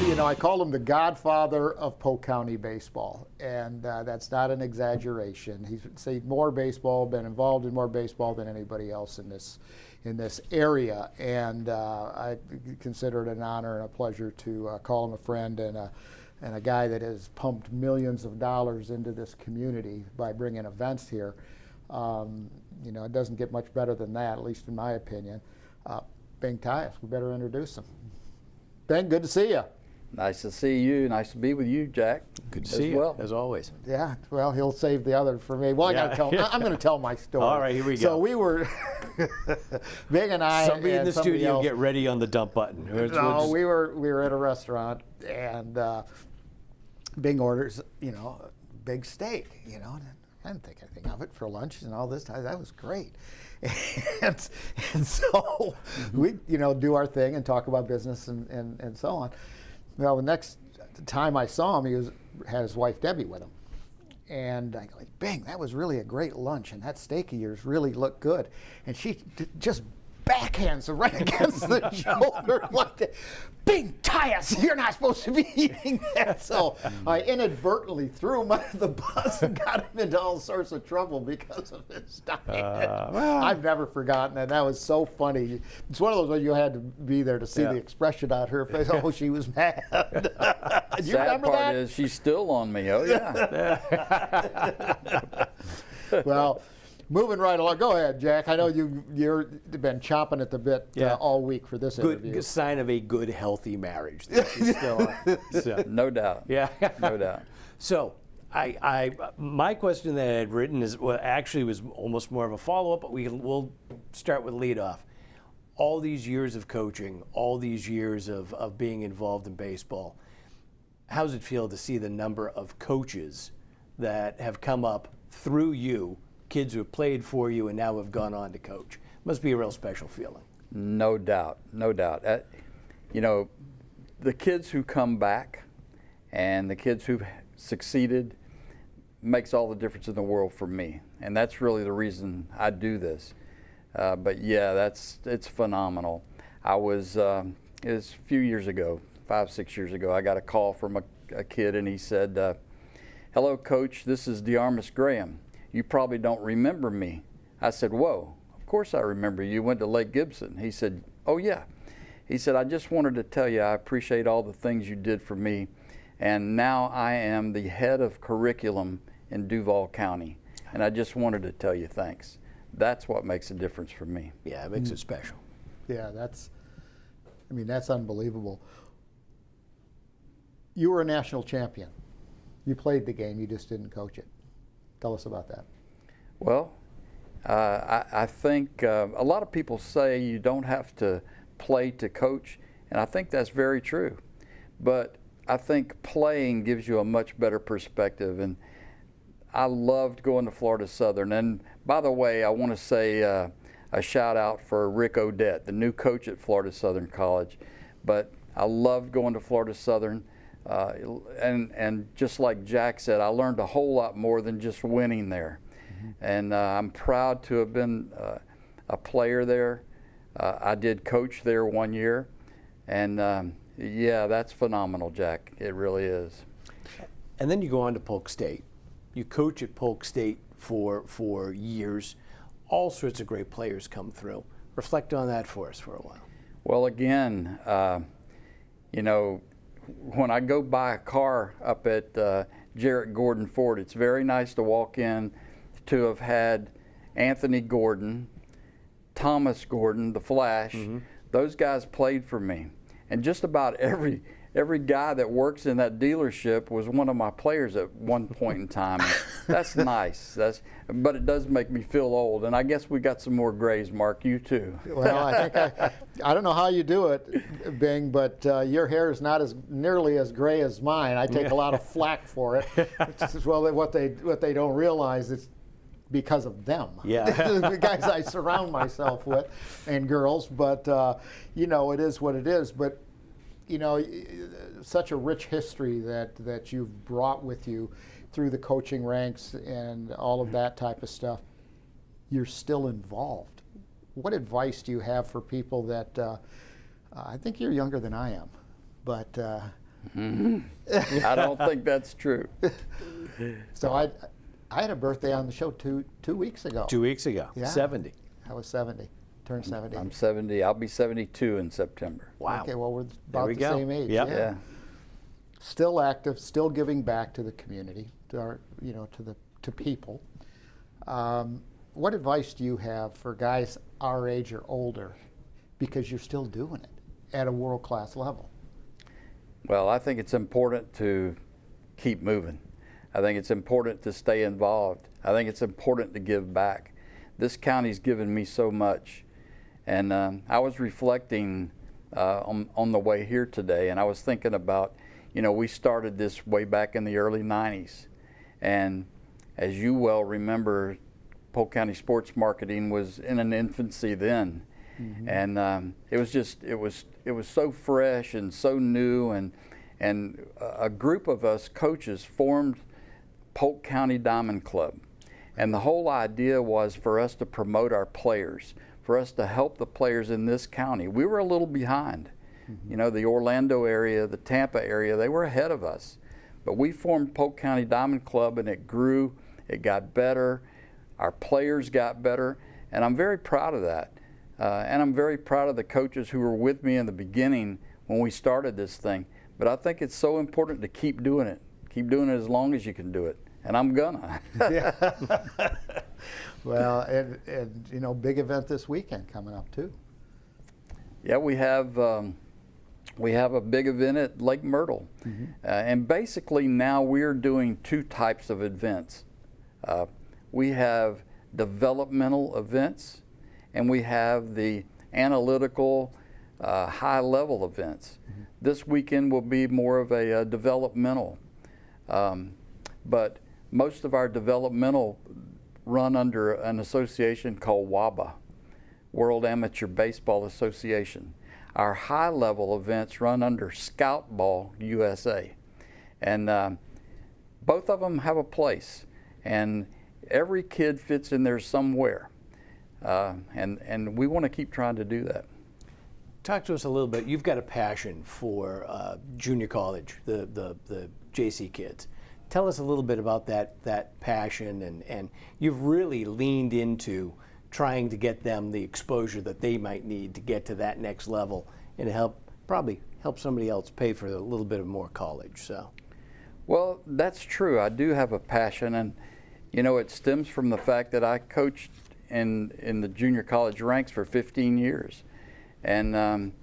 You know, I call him the godfather of Polk County baseball, and that's not an exaggeration. He's seen more baseball, been involved in more baseball than anybody else in this area, and I consider it an honor and a pleasure to call him a friend and a guy that has pumped millions of dollars into this community by bringing events here. You know, it doesn't get much better than that, at least in my opinion. Bing Tyus, we better introduce him. Ben, good to see you. Nice to see you. Nice to be with you, Jack. Good to see you, as always. Yeah, well, he'll save the other for me. Well, I got to tell. I'm going to tell my story. All right, here we go. So we were, Bing and I, somebody in the studio, else, get ready on the dump button. No, we were at a restaurant, and Bing orders, you know, a big steak. You know, and I didn't think anything of it for lunch and all this time. That was great. And so we, you know, do our thing and talk about business and so on. Well, the next time I saw him, he had his wife Debbie with him, and I go, like, Bing, that was really a great lunch, and that steak of yours really looked good. And she just backhands him right against the shoulder like that. Bing Tyus, you're not supposed to be eating that. So I inadvertently threw him under the bus and got him into all sorts of trouble because of his diet. Well, I've never forgotten it. That was so funny. It's one of those where you had to be there to see the expression on her face. Oh, she was mad. Do you remember part that? Is she's still on me. Oh, yeah. Well, moving right along. Go ahead, Jack. I know you've been chomping at the bit all week for this interview. Good sign of a good, healthy marriage. That she's still so. No doubt. Yeah. No doubt. So, my question that I had written actually was almost more of a follow-up, but we'll start with leadoff. All these years of coaching, all these years of being involved in baseball, how does it feel to see the number of coaches that have come up through you, kids who have played for you and now have gone on to coach? Must be a real special feeling. No doubt, no doubt. You know, the kids who come back and the kids who've succeeded makes all the difference in the world for me, and that's really the reason I do this. But yeah, it's phenomenal. I was it was a few years ago, 5-6 years ago. I got a call from a kid, and he said, "Hello, Coach. This is DeArmas Graham. You probably don't remember me." I said, "Whoa, of course I remember you. Went to Lake Gibson." He said, "Oh yeah." He said, "I just wanted to tell you I appreciate all the things you did for me, and now I am the head of curriculum in Duval County, and I just wanted to tell you thanks." That's what makes a difference for me. Yeah, it makes it special. Yeah, that's unbelievable. You were a national champion. You played the game, you just didn't coach it. Tell us about that. Well, I think a lot of people say you don't have to play to coach, and I think that's very true. But I think playing gives you a much better perspective, and I loved going to Florida Southern. And by the way, I want to say a shout out for Rick Odette, the new coach at Florida Southern College. But I loved going to Florida Southern. And just like Jack said, I learned a whole lot more than just winning there. Mm-hmm. And I'm proud to have been a player there. I did coach there 1 year. And yeah, that's phenomenal, Jack. It really is. And then you go on to Polk State. You coach at Polk State for years. All sorts of great players come through. Reflect on that for us for a while. Well, again, you know, when I go buy a car up at Jarrett Gordon Ford, it's very nice to walk in to have had Anthony Gordon, Thomas Gordon, the Flash. Mm-hmm. Those guys played for me. And just about every guy that works in that dealership was one of my players at one point in time. That's nice. But it does make me feel old. And I guess we got some more grays, Mark. You too. Well, I think I don't know how you do it, Bing, but your hair is not nearly as gray as mine. I take a lot of flack for it. Well, what they don't realize is because of them. Yeah. The guys I surround myself with and girls, but you know, it is what it is. But you know, such a rich history that you've brought with you through the coaching ranks and all of that type of stuff. You're still involved. What advice do you have for people that I think you're younger than I am, but I don't think that's true. So I had a birthday on the show two weeks ago. 2 weeks ago, Yeah. 70. I was 70, turned 70. I'm 70. I'll be 72 in September. Wow. Okay, well, we're There about we the go. same age. Yep. Yeah. Still active, still giving back to the community, to our, to people. What advice do you have for guys our age or older, because you're still doing it at a world-class level? Well, I think it's important to keep moving. I think it's important to stay involved. I think it's important to give back. This county's given me so much. And I was reflecting on the way here today, and I was thinking about, we started this way back in the early 90s. And as you well remember, Polk County sports marketing was in an infancy then. Mm-hmm. And it was so fresh and so new, and a group of us coaches formed Polk County Diamond Club. And the whole idea was for us to promote our players, for us to help the players in this county. We were a little behind. Mm-hmm. The Orlando area, the Tampa area, they were ahead of us. But we formed Polk County Diamond Club, and it grew, it got better, our players got better, and I'm very proud of that. And I'm very proud of the coaches who were with me in the beginning when we started this thing. But I think it's so important to keep doing it. Keep doing it as long as you can do it. And I'm gonna. Yeah. Well, and big event this weekend coming up too. Yeah, we have a big event at Lake Myrtle. Mm-hmm. And basically now we're doing two types of events. We have developmental events, and we have the analytical high-level events. Mm-hmm. This weekend will be more of a developmental, but most of our developmental run under an association called WABA, World Amateur Baseball Association. Our high-level events run under Scout Ball USA, and both of them have a place, and every kid fits in there somewhere, and we want to keep trying to do that. Talk to us a little bit. You've got a passion for junior college, the JC kids. Tell us a little bit about that passion, and you've really leaned into trying to get them the exposure that they might need to get to that next level and probably help somebody else pay for a little bit of more college. So, well, that's true. I do have a passion, and it stems from the fact that I coached in the junior college ranks for 15 years. And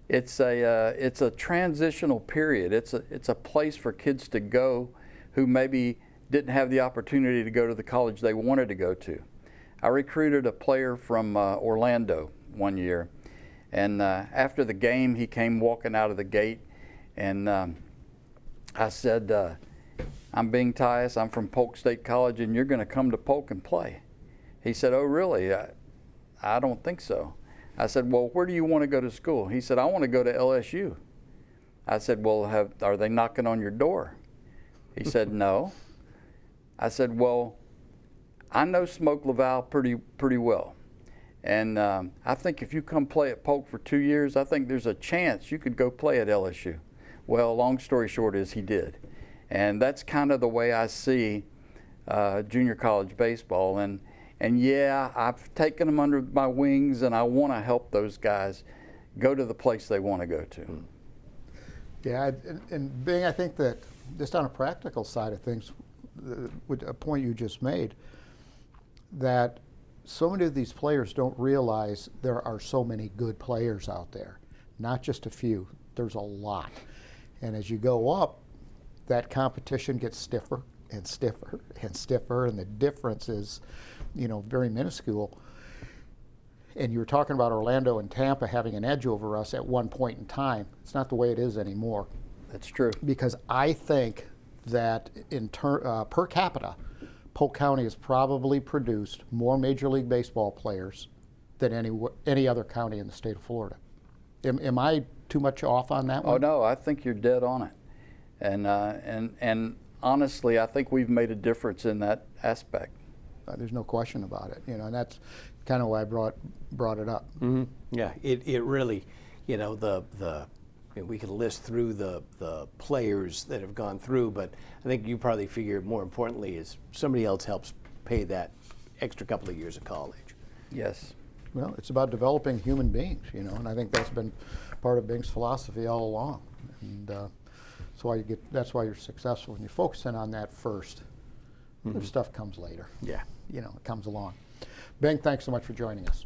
it's a transitional period. It's a place for kids to go who maybe didn't have the opportunity to go to the college they wanted to go to. I recruited a player from Orlando one year, and after the game he came walking out of the gate, and I said, I'm Bing Tyus, I'm from Polk State College, and you're going to come to Polk and play. He said, oh really? I don't think so. I said, well, where do you want to go to school? He said, I want to go to LSU. I said, well, are they knocking on your door? He said, no. I said, well, I know Smoke Laval pretty well. And I think if you come play at Polk for 2 years, I think there's a chance you could go play at LSU. Well, long story short is he did. And that's kind of the way I see junior college baseball. And yeah, I've taken them under my wings, and I want to help those guys go to the place they want to go to. Yeah, and Bing, I think that just on a practical side of things, with a point you just made, that so many of these players don't realize there are so many good players out there. Not just a few, there's a lot. And as you go up, that competition gets stiffer and stiffer and stiffer, and the difference is, very minuscule. And you were talking about Orlando and Tampa having an edge over us at one point in time. It's not the way it is anymore. That's true. Because I think that per capita, Polk County has probably produced more Major League Baseball players than any other county in the state of Florida. Am I too much off on that one? Oh no, I think you're dead on it. And honestly, I think we've made a difference in that aspect. There's no question about it, and that's kind of why I brought it up. Mm-hmm. Yeah, it really, the mean, we can list through the players that have gone through, but I think you probably figure more importantly is somebody else helps pay that extra couple of years of college. Yes. Well, it's about developing human beings, you know, and I think that's been part of Bing's philosophy all along. And that's why you're successful when you focus in on that first. The stuff comes later. Yeah. You know, it comes along. Bing, thanks so much for joining us.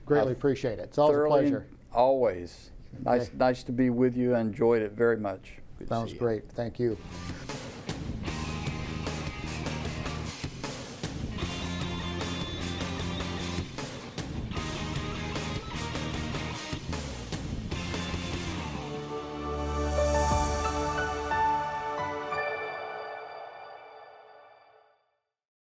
Greatly appreciate it. It's always a pleasure. Always. Okay. Nice to be with you. I enjoyed it very much. Good to Sounds see you. great. Thank you.